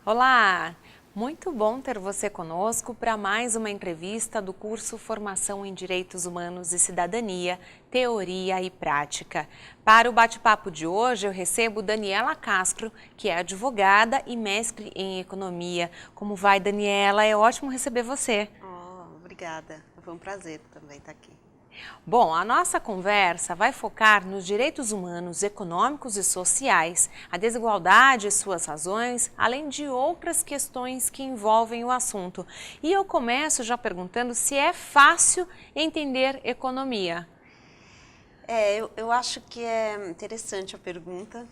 Olá! Muito bom ter você conosco para mais uma entrevista do curso Formação em Direitos Humanos e Cidadania, Teoria e Prática. Para o bate-papo de hoje, eu recebo Daniela Castro, que é advogada e mestre em Economia. Como vai, Daniela? É ótimo receber você. Obrigada. Foi um prazer também estar aqui. Bom, a nossa conversa vai focar nos direitos humanos, econômicos e sociais, a desigualdade e suas razões, além de outras questões que envolvem o assunto. E eu começo já perguntando se é fácil entender economia. Eu acho que é interessante a pergunta.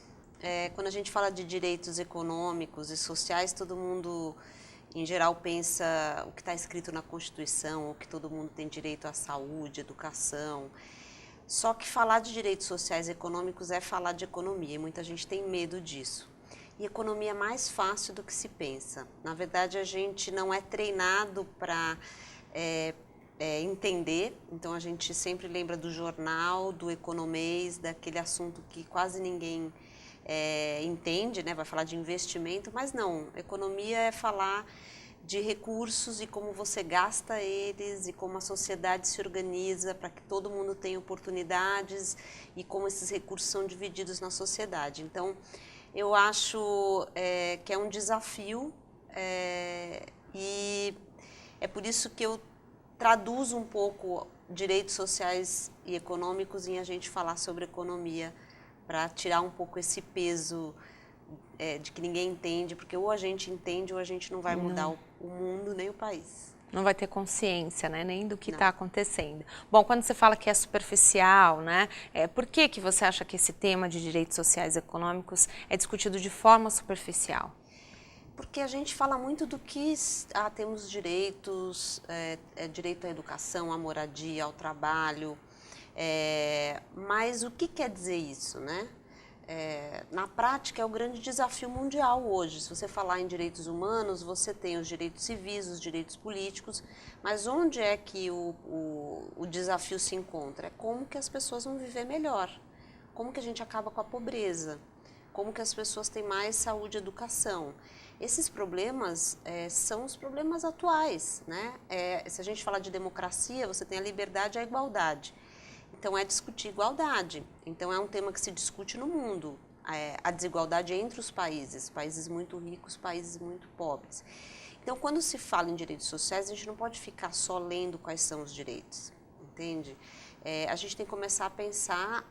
Quando a gente fala de direitos econômicos e sociais, todo mundo, em geral, pensa o que está escrito na Constituição, o que todo mundo tem direito à saúde, educação. Só que falar de direitos sociais e econômicos é falar de economia, e muita gente tem medo disso. E economia é mais fácil do que se pensa. Na verdade, a gente não é treinado para entender, então a gente sempre lembra do jornal, do economês, daquele assunto que quase ninguém entende, né? Vai falar de investimento, mas não, economia é falar de recursos e como você gasta eles e como a sociedade se organiza para que todo mundo tenha oportunidades e como esses recursos são divididos na sociedade. Então, eu acho que é um desafio e é por isso que eu traduzo um pouco direitos sociais e econômicos em a gente falar sobre economia, para tirar um pouco esse peso de que ninguém entende, porque ou a gente entende ou a gente não vai mudar o mundo nem o país. Não vai ter consciência, né, nem do que Não. está acontecendo. Bom, quando você fala que é superficial, né, por que você acha que esse tema de direitos sociais e econômicos é discutido de forma superficial? Porque a gente fala muito do que temos direitos, direito à educação, à moradia, ao trabalho, mas o que quer dizer isso, né? Na prática é o grande desafio mundial hoje. Se você falar em direitos humanos, você tem os direitos civis, os direitos políticos, mas onde é que o desafio se encontra? É como que as pessoas vão viver melhor, como que a gente acaba com a pobreza, como que as pessoas têm mais saúde e educação. Esses problemas são os problemas atuais, né? Se a gente falar de democracia, você tem a liberdade e a igualdade. Então, é discutir igualdade. Então, é um tema que se discute no mundo. A desigualdade entre os países muito ricos, países muito pobres. Então, quando se fala em direitos sociais, a gente não pode ficar só lendo quais são os direitos, entende? A gente tem que começar a pensar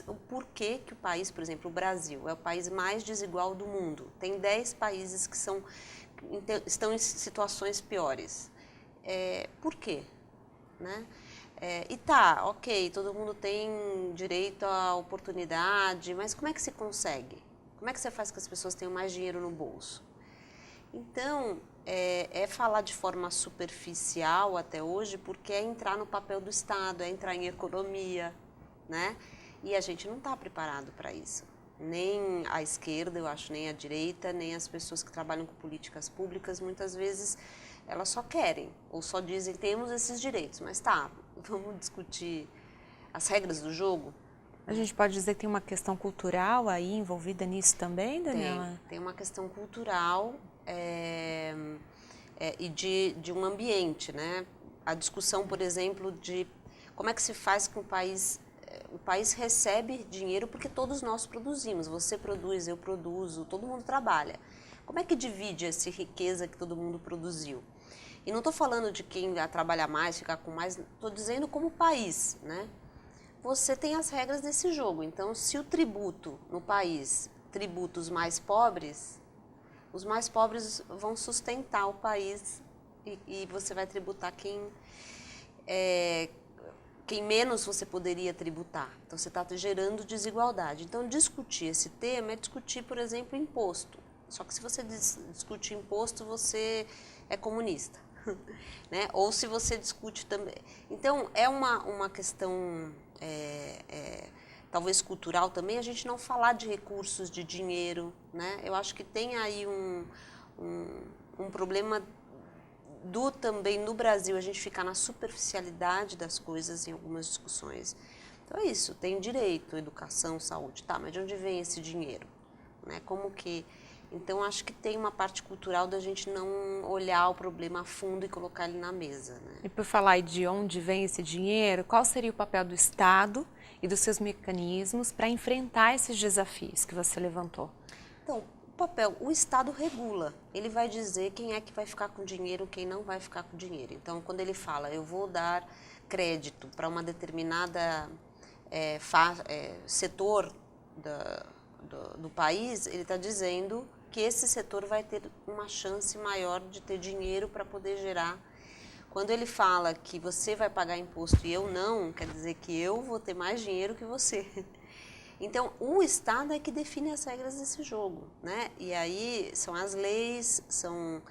o porquê que o país, por exemplo, o Brasil, é o país mais desigual do mundo. Tem 10 países que estão em situações piores. Por quê? Né? Ok, todo mundo tem direito à oportunidade, mas como é que se consegue? Como é que você faz com que as pessoas tenham mais dinheiro no bolso? Então, falar de forma superficial até hoje, porque é entrar no papel do Estado, é entrar em economia, né? E a gente não está preparado para isso. Nem a esquerda, eu acho, nem a direita, nem as pessoas que trabalham com políticas públicas, muitas vezes elas só querem, ou só dizem, temos esses direitos, mas tá, vamos discutir as regras do jogo? A gente pode dizer que tem uma questão cultural aí envolvida nisso também, Daniela? Tem uma questão cultural e de um ambiente, né? A discussão, por exemplo, de como é que se faz com o país recebe dinheiro porque todos nós produzimos, você produz, eu produzo, todo mundo trabalha. Como é que divide essa riqueza que todo mundo produziu? E não estou falando de quem vai trabalhar mais, ficar com mais, estou dizendo como país, né? Você tem as regras desse jogo. Então, se o tributo no país tributa os mais pobres vão sustentar o país e você vai tributar quem menos você poderia tributar. Então, você está gerando desigualdade. Então, discutir esse tema é discutir, por exemplo, imposto. Só que se você discute imposto, você é comunista. Né? Ou se você discute também. Então, é uma questão talvez cultural também, a gente não falar de recursos, de dinheiro. Né? Eu acho que tem aí um problema também no Brasil, a gente ficar na superficialidade das coisas em algumas discussões. Então é isso, tem direito, educação, saúde, tá, mas de onde vem esse dinheiro? Né? Como que Então, acho que tem uma parte cultural da gente não olhar o problema a fundo e colocar ele na mesa, né? E por falar de onde vem esse dinheiro, qual seria o papel do Estado e dos seus mecanismos para enfrentar esses desafios que você levantou? Então, o Estado regula, ele vai dizer quem é que vai ficar com dinheiro, quem não vai ficar com dinheiro. Então, quando ele fala, eu vou dar crédito para uma determinada setor do país, ele está dizendo que esse setor vai ter uma chance maior de ter dinheiro para poder gerar. Quando ele fala que você vai pagar imposto e eu não, quer dizer que eu vou ter mais dinheiro que você. Então, o Estado é que define as regras desse jogo, né? E aí são as leis, são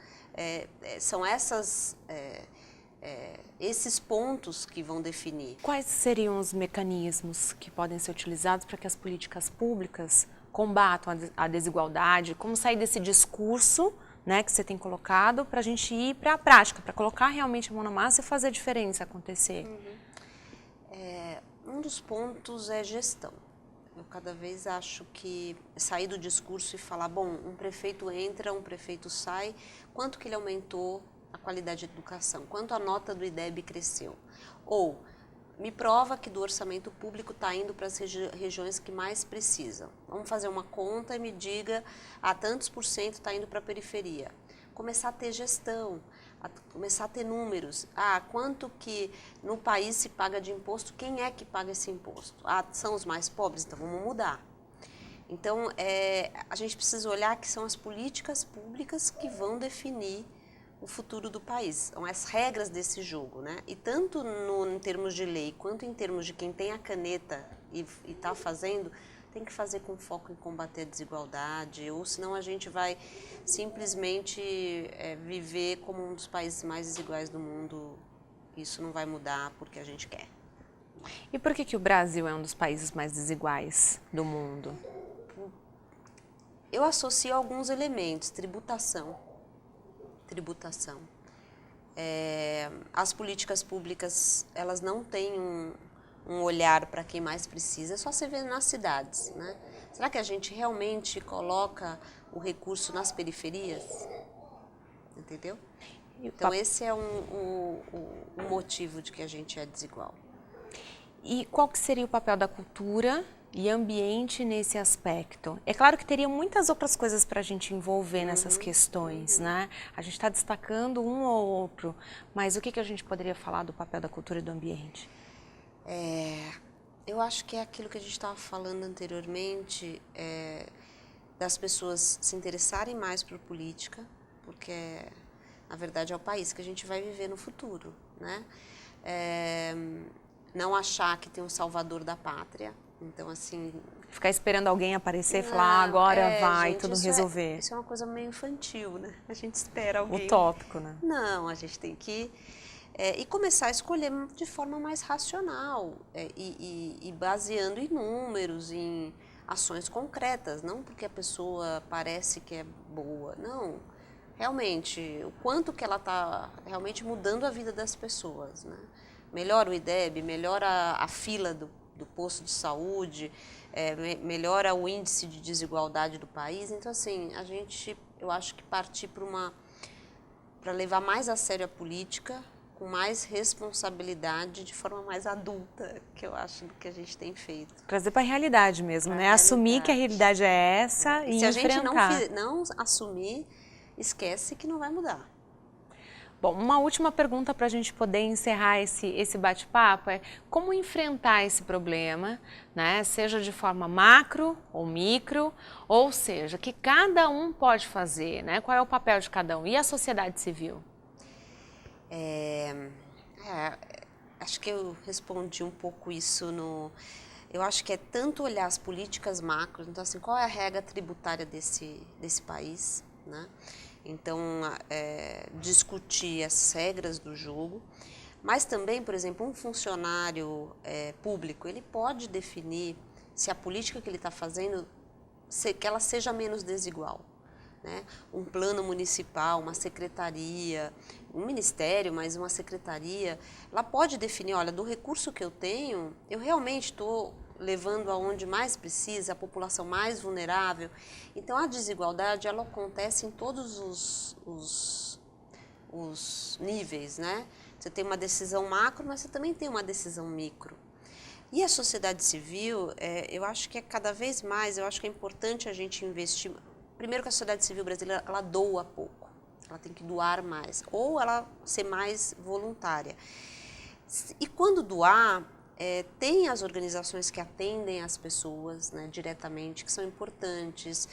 esses pontos que vão definir. Quais seriam os mecanismos que podem ser utilizados para que as políticas públicas combatam a desigualdade? Como sair desse discurso, né, que você tem colocado, para a gente ir para a prática, para colocar realmente a mão na massa e fazer a diferença acontecer? Um dos pontos é gestão. Eu cada vez acho que sair do discurso e falar, bom, um prefeito entra, um prefeito sai, quanto que ele aumentou a qualidade de educação, quanto a nota do IDEB cresceu? Ou, me prova que do orçamento público está indo para as regiões que mais precisam. Vamos fazer uma conta e me diga, tantos por cento está indo para a periferia. Começar a ter gestão, começar a ter números. Quanto que no país se paga de imposto, quem é que paga esse imposto? São os mais pobres? Então vamos mudar. Então, a gente precisa olhar que são as políticas públicas que vão definir o futuro do país, são as regras desse jogo, né? E tanto em termos de lei, quanto em termos de quem tem a caneta e está fazendo, tem que fazer com foco em combater a desigualdade, ou senão a gente vai simplesmente viver como um dos países mais desiguais do mundo. Isso não vai mudar porque a gente quer. E por que o Brasil é um dos países mais desiguais do mundo? Eu associo alguns elementos, tributação. As políticas públicas, elas não têm um olhar para quem mais precisa, é só você ver nas cidades, né? Será que a gente realmente coloca o recurso nas periferias? Entendeu? Então esse é um motivo de que a gente é desigual. E qual que seria o papel da cultura e ambiente nesse aspecto? É claro que teria muitas outras coisas para a gente envolver nessas questões, né? A gente está destacando um ou outro, mas o que a gente poderia falar do papel da cultura e do ambiente? Eu acho que é aquilo que a gente estava falando anteriormente, das pessoas se interessarem mais por política, porque na verdade é o país que a gente vai viver no futuro, né? Não achar que tem um salvador da pátria. Então, assim... Ficar esperando alguém aparecer e falar, agora vai gente, tudo resolver. Isso é uma coisa meio infantil, né? A gente espera alguém... Utópico, né? Não, a gente tem que... e começar a escolher de forma mais racional, e baseando em números, em ações concretas, não porque a pessoa parece que é boa, não. Realmente, o quanto que ela está realmente mudando a vida das pessoas, né? Melhora o IDEB, melhora a fila do posto de saúde, melhora o índice de desigualdade do país. Então, assim, eu acho que partir para levar mais a sério a política, com mais responsabilidade, de forma mais adulta, que eu acho que a gente tem feito. Trazer para a realidade mesmo, né? Assumir que a realidade é essa e enfrentar. Se a gente não assumir, esquece que não vai mudar. Bom, uma última pergunta para a gente poder encerrar esse bate-papo é como enfrentar esse problema, né? Seja de forma macro ou micro, ou seja, que cada um pode fazer, né? Qual é o papel de cada um? E a sociedade civil? Acho que eu respondi um pouco isso Eu acho que é tanto olhar as políticas macros, então assim, qual é a regra tributária desse país, né? Então, discutir as regras do jogo, mas também, por exemplo, um funcionário público, ele pode definir se a política que ele está fazendo, que ela seja menos desigual, né? Um plano municipal, uma secretaria, um ministério, mas uma secretaria, ela pode definir, olha, do recurso que eu tenho, eu realmente estou levando aonde mais precisa, a população mais vulnerável. Então, a desigualdade, ela acontece em todos os níveis, né? Você tem uma decisão macro, mas você também tem uma decisão micro. E a sociedade civil, eu acho que cada vez mais, eu acho que é importante a gente investir. Primeiro que a sociedade civil brasileira, ela doa pouco, ela tem que doar mais, ou ela ser mais voluntária. E quando doar, tem as organizações que atendem as pessoas, né, diretamente, que são importantes,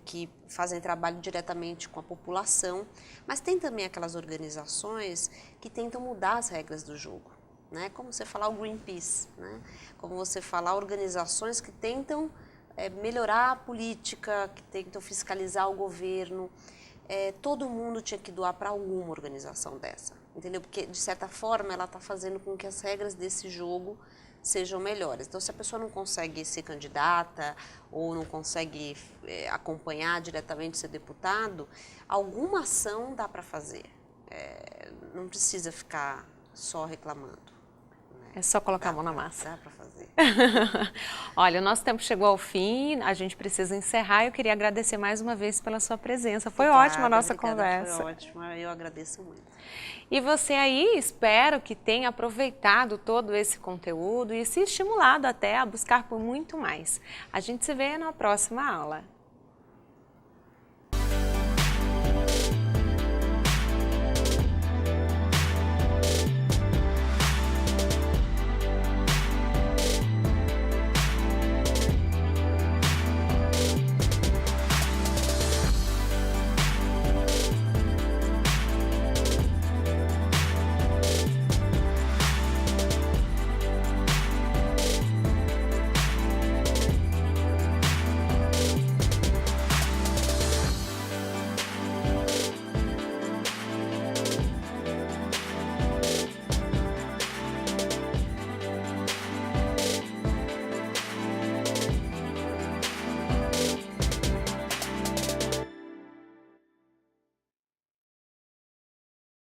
que fazem trabalho diretamente com a população, mas tem também aquelas organizações que tentam mudar as regras do jogo. Né? Como você falar o Greenpeace, né? Como você falar organizações que tentam melhorar a política, que tentam fiscalizar o governo. Todo mundo tinha que doar para alguma organização dessa, entendeu? Porque, de certa forma, ela está fazendo com que as regras desse jogo sejam melhores. Então, se a pessoa não consegue ser candidata ou não consegue acompanhar diretamente ser deputado, alguma ação dá para fazer. Não precisa ficar só reclamando. É só colocar a mão na massa. Dá para fazer. Olha, o nosso tempo chegou ao fim, a gente precisa encerrar. Eu queria agradecer mais uma vez pela sua presença. Foi ótima a nossa conversa. Foi ótima, eu agradeço muito. E você aí, espero que tenha aproveitado todo esse conteúdo e se estimulado até a buscar por muito mais. A gente se vê na próxima aula.